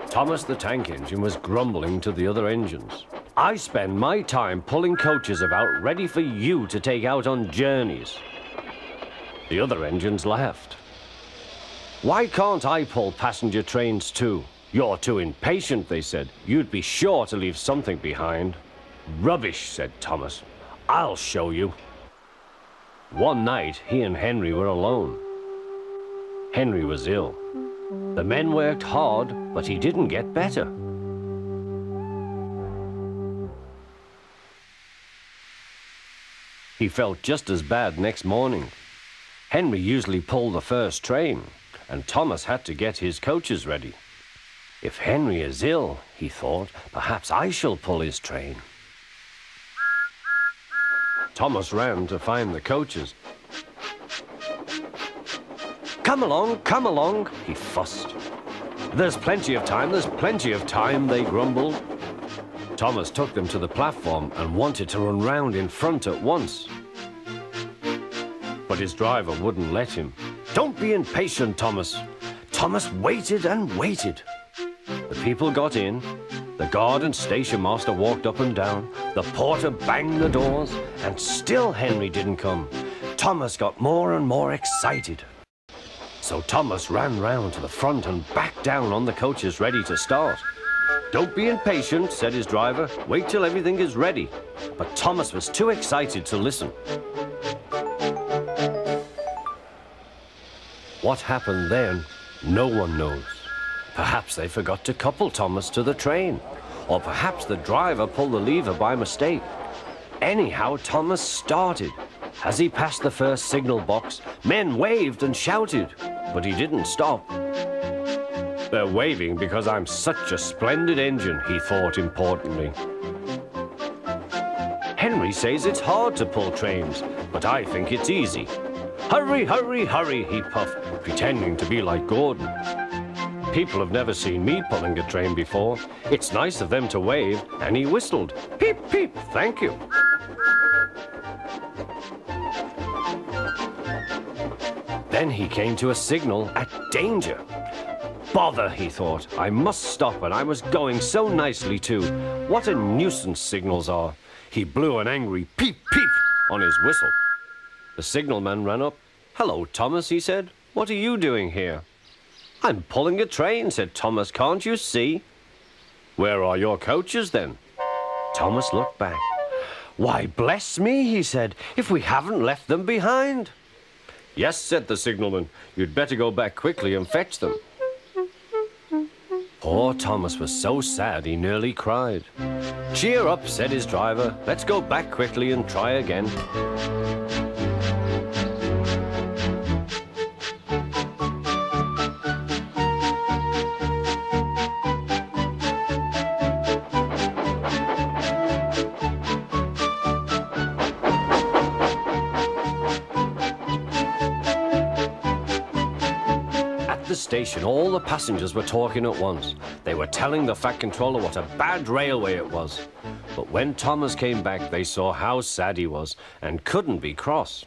Thomas the tank engine was grumbling to the other engines. I spend my time pulling coaches about ready for you to take out on journeys. The other engines laughed. Why can't I pull passenger trains too? You're too impatient, they said. You'd be sure to leave something behind. Rubbish, said Thomas. I'll show you. One night, he and Henry were alone. Henry was ill. The men worked hard, but he didn't get better. He felt just as bad next morning. Henry usually pulled the first train, and Thomas had to get his coaches ready. If Henry is ill, he thought, perhaps I shall pull his train. Thomas ran to find the coaches. Come along, he fussed. There's plenty of time, they grumbled. Thomas took them to the platform and wanted to run round in front at once. But his driver wouldn't let him. Don't be impatient, Thomas. Thomas waited and waited. The people got in. The guard and station master walked up and down. The porter banged the doors, and still Henry didn't come. Thomas got more and more excited. So Thomas ran round to the front and back down on the coaches ready to start. Don't be impatient, said his driver. Wait till everything is ready. But Thomas was too excited to listen. What happened then, no one knows. Perhaps they forgot to couple Thomas to the train, or perhaps the driver pulled the lever by mistake. Anyhow, Thomas started. As he passed the first signal box, men waved and shouted, but he didn't stop. They're waving because I'm such a splendid engine, he thought importantly. Henry says it's hard to pull trains, but I think it's easy. Hurry, hurry, hurry, he puffed, pretending to be like Gordon. People have never seen me pulling a train before. It's nice of them to wave, and he whistled. Peep, peep, thank you. Then he came to a signal at danger. Bother, he thought. I must stop, and I was going so nicely too. What a nuisance signals are. He blew an angry peep, peep on his whistle. The signalman ran up. Hello, Thomas, he said. What are you doing here? I'm pulling a train, said Thomas. Can't you see? Where are your coaches, then? Thomas looked back. Why, bless me, he said, if we haven't left them behind. Yes, said the signalman. You'd better go back quickly and fetch them. Poor Thomas was so sad he nearly cried. Cheer up, said his driver. Let's go back quickly and try again. At the station, all the passengers were talking at once. They were telling the Fat Controller what a bad railway it was. But when Thomas came back, they saw how sad he was and couldn't be cross.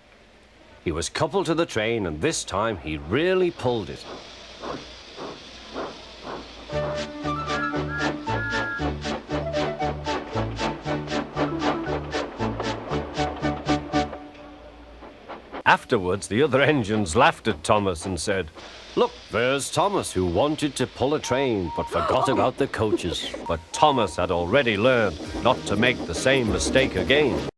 He was coupled to the train, and this time he really pulled it. Afterwards, the other engines laughed at Thomas and said, Look, there's Thomas, who wanted to pull a train but forgot about the coaches. But Thomas had already learned not to make the same mistake again.